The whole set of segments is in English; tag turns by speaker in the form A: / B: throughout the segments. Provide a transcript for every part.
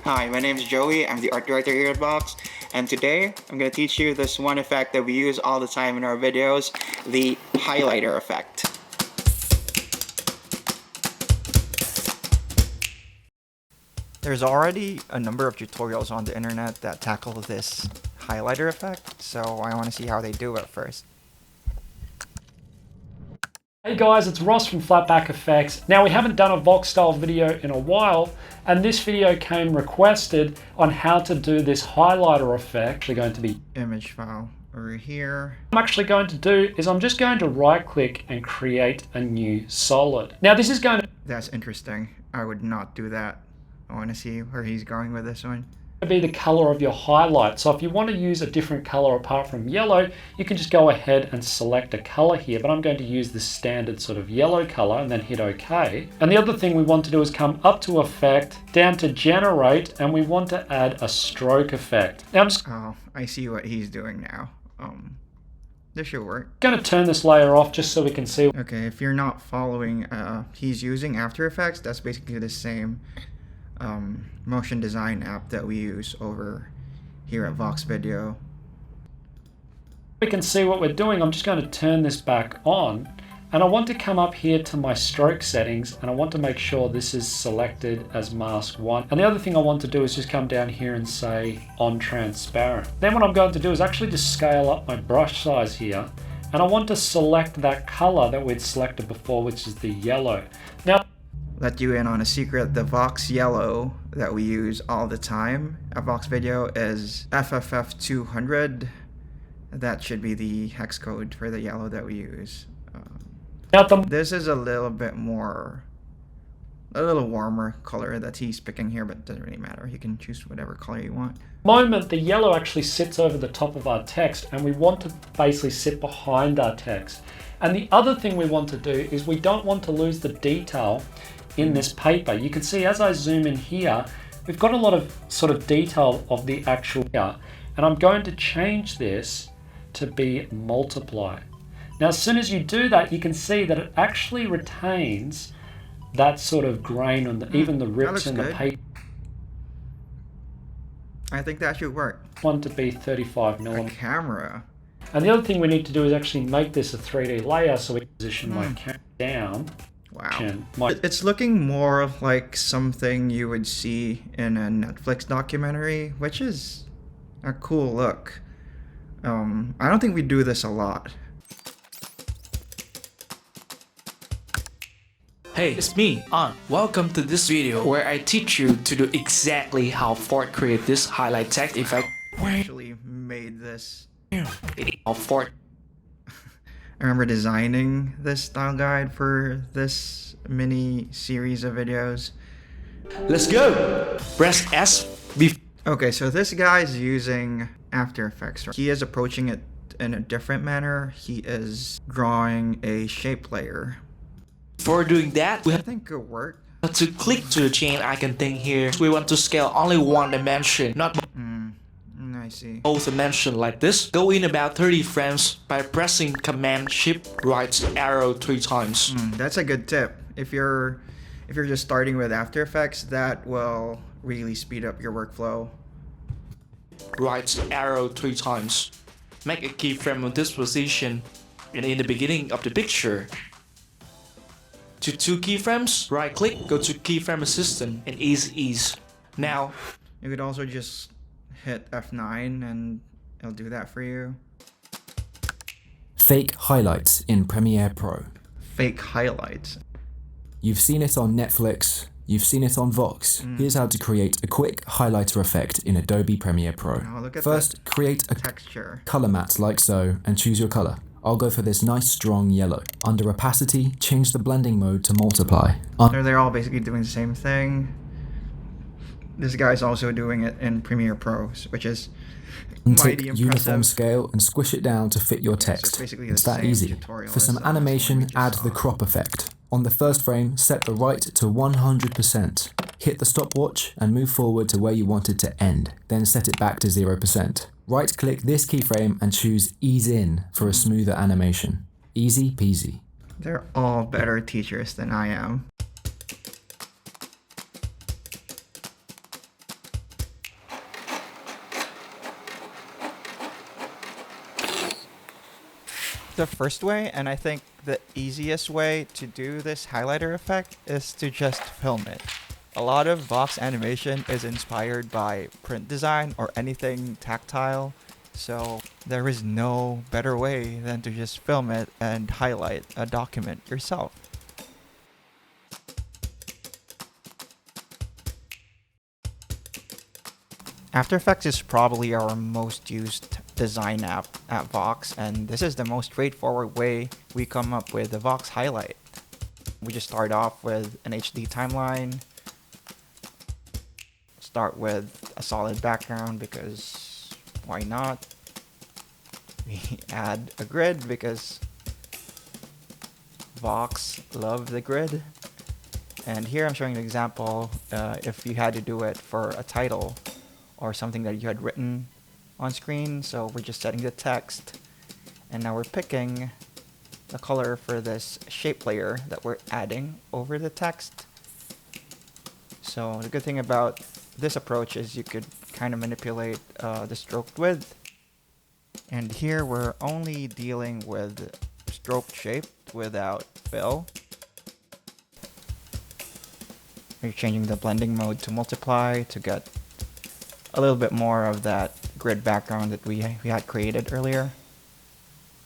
A: Hi, my name is Joey. I'm the art director here at Vox, and today I'm going to teach you this one effect that we use all the time in our videos, the highlighter effect. There's already a number of tutorials on the internet that tackle this highlighter effect, so I want to see how they do it first.
B: Hey guys, it's Ross from Flatback Effects. Now, we haven't done a Vox style video in a while, and this video came requested on how to do this highlighter effect. Actually going to be
A: Image file over here.
B: What I'm actually going to do is I'm just going to right click and create a new solid. Now this is going to
A: That's interesting. I would not do that. I want to see where he's going with this one.
B: be the color of your highlight. So if you want to use a different color apart from yellow, you can just go ahead and select a color here, but I'm going to use the standard sort of yellow color and then hit OK. And the other thing we want to do is come up to Effect, down to Generate, and we want to add a stroke effect. Now I'm just
A: I see what he's doing now. This should work.
B: going to turn this layer off just so we can see.
A: Okay, if you're not following, he's using After Effects. That's basically the same motion design app that we use over here at Vox Video.
B: We can see what we're doing. I'm just going to turn this back on, and I want to come up here to my stroke settings, and I want to make sure this is selected as mask 1. And the other thing I want to do is just come down here and say on transparent. Then what I'm going to do is actually just scale up my brush size here, and I want to select that color that we'd selected before, which is the yellow. Now,
A: Let you in on a secret. The Vox yellow that we use all the time at Vox Video is FFF200. That should be the hex code for the yellow that we use. This is a little bit more, a little warmer color that he's picking here, but it doesn't really matter. You can choose whatever color you want.
B: moment the yellow actually sits over the top of our text, and we want to basically sit behind our text. And the other thing we want to do is we don't want to lose the detail in this paper. You can see as I zoom in here, we've got a lot of sort of detail of the actual here, and I'm going to change this to be multiply. Now as soon as you do that, you can see that it actually retains that sort of grain on the, even the rips in the paper.
A: I think that should work.
B: Want to be 35 millimeters.
A: A camera.
B: And the other thing we need to do is actually make this a 3D layer, so we can position my camera down.
A: Wow. It's looking more like something you would see in a Netflix documentary, which is a cool look. I don't think we do this a lot.
C: Hey, it's me, Art. Welcome to this video where I teach you to do exactly how Ford create this highlight text effect.
A: I actually made this.
C: Ford.
A: I remember designing this style guide for this mini series of videos.
C: Let's go! Press S before.
A: Okay, so this guy's using After Effects. He is approaching it in a different manner. He is drawing a shape layer.
C: Before doing that, we
A: I
C: have
A: think it worked.
C: to click to the chain icon thing here. We want to scale only one dimension, not
A: I see.
C: both dimensions like this. Go in about 30 frames by pressing Command Shift right arrow 3 times.
A: That's a good tip. If you're just starting with After Effects, that will really speed up your workflow.
C: Right arrow 3 times. Make a keyframe on this position and in the beginning of the picture. To 2 keyframes, right click, go to Keyframe Assistant and ease. Now,
A: You could also just hit F9 and it'll do that for you.
D: Fake highlights in Premiere Pro.
A: Fake highlights.
D: You've seen it on Netflix, you've seen it on Vox. Here's how to create a quick highlighter effect in Adobe Premiere Pro.
A: Oh, look at
D: First, create a
A: texture.
D: color matte like so and choose your color. I'll go for this nice strong yellow. Under opacity, change the blending mode to multiply.
A: They're all basically doing the same thing. This guy's also doing it in Premiere Pro, which is mighty
D: Take
A: impressive.
D: uniform scale and squish it down to fit your text.
A: basically
D: It's
A: the
D: that
A: same
D: easy.
A: tutorial
D: For
A: as
D: some
A: the last one
D: animation,
A: we just
D: add
A: saw.
D: the crop effect. On the first frame, set the right to 100%. Hit the stopwatch and move forward to where you want it to end. Then set it back to 0%. Right-click this keyframe and choose Ease In for a smoother animation. Easy peasy.
A: They're all better teachers than I am. The first way, and I think the easiest way to do this highlighter effect, is to just film it. A lot of Vox animation is inspired by print design or anything tactile, so there is no better way than to just film it and highlight a document yourself. After Effects is probably our most used design app at Vox, and this is the most straightforward way we come up with the Vox highlight. We just start off with an HD timeline, start with a solid background because why not? We add a grid because Vox love the grid. And here I'm showing an example if you had to do it for a title or something that you had written on screen. So we're just setting the text, and now we're picking the color for this shape layer that we're adding over the text. So the good thing about this approach is you could kind of manipulate the stroke width. And here we're only dealing with stroke shape without fill. We're changing the blending mode to multiply to get a little bit more of that grid background that we had created earlier.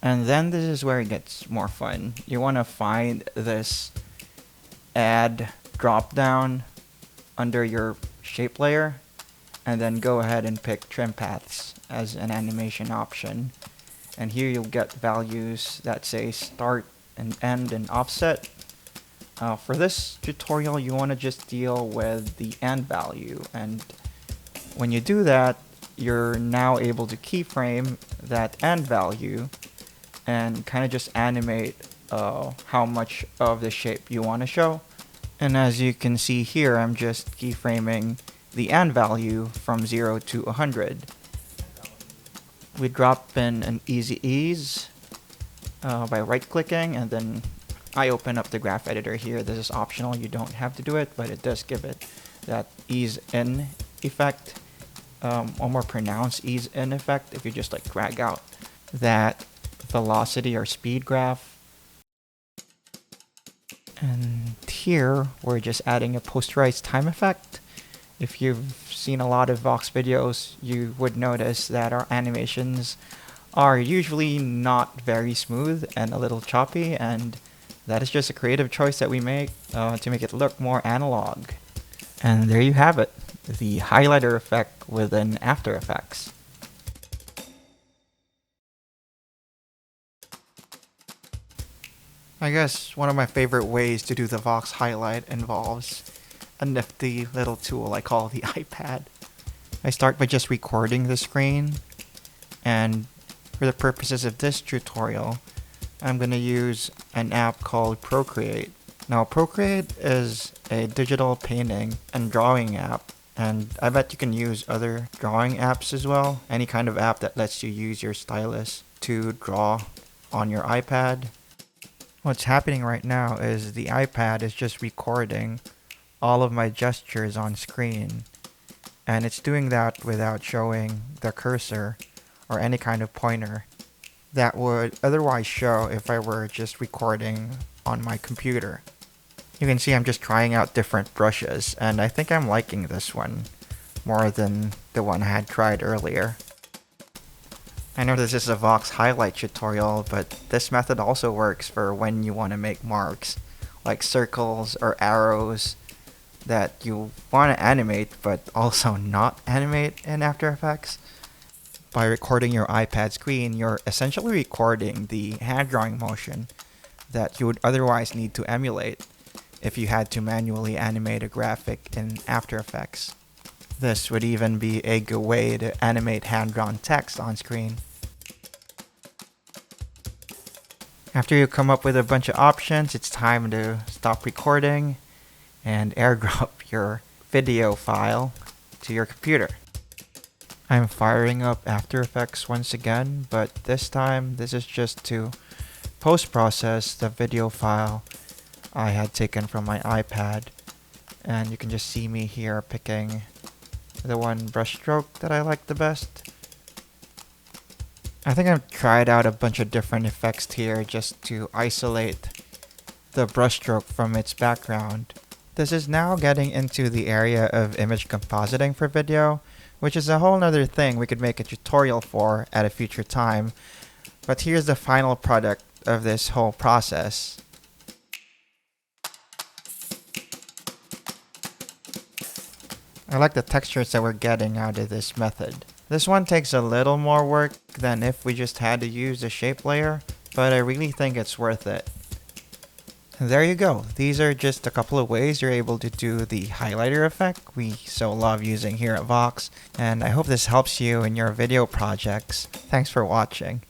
A: And then this is where it gets more fun. You want to find this add drop down under your shape layer, and then go ahead and pick trim paths as an animation option. And here you'll get values that say start and end and offset. For this tutorial, you want to just deal with the end value, and when you do that, you're now able to keyframe that end value and kind of just animate how much of the shape you want to show. And as you can see here, I'm just keyframing the end value from 0 to 100. We drop in an easy ease by right-clicking, and then I open up the graph editor here. This is optional, you don't have to do it, but it does give it that ease in effect, or more pronounced ease in effect if you just like drag out that velocity or speed graph. And here we're just adding a posterized time effect. If you've seen a lot of Vox videos, you would notice that our animations are usually not very smooth and a little choppy, and that is just a creative choice that we make to make it look more analog. And there you have it, the highlighter effect within After Effects. I guess one of my favorite ways to do the Vox highlight involves a nifty little tool I call the iPad. I start by just recording the screen, and for the purposes of this tutorial, I'm going to use an app called Procreate. Now, Procreate is a digital painting and drawing app, and I bet you can use other drawing apps as well. Any kind of app that lets you use your stylus to draw on your iPad. What's happening right now is the iPad is just recording all of my gestures on screen, and it's doing that without showing the cursor or any kind of pointer that would otherwise show if I were just recording on my computer. You can see I'm just trying out different brushes, and I think I'm liking this one more than the one I had tried earlier. I know this is a Vox highlight tutorial, but this method also works for when you want to make marks, like circles or arrows that you want to animate but also not animate in After Effects. By recording your iPad screen, you're essentially recording the hand drawing motion that you would otherwise need to emulate if you had to manually animate a graphic in After Effects. This would even be a good way to animate hand-drawn text on screen. After you come up with a bunch of options, it's time to stop recording and airdrop your video file to your computer. I'm firing up After Effects once again, but this time this is just to post-process the video file I had taken from my iPad, and you can just see me here picking the one brushstroke that I like the best. I think I've tried out a bunch of different effects here just to isolate the brushstroke from its background. This is now getting into the area of image compositing for video, which is a whole nother thing we could make a tutorial for at a future time. But here's the final product of this whole process. I like the textures that we're getting out of this method. This one takes a little more work than if we just had to use the shape layer, but I really think it's worth it. And there you go. These are just a couple of ways you're able to do the highlighter effect we so love using here at Vox, and I hope this helps you in your video projects. Thanks for watching.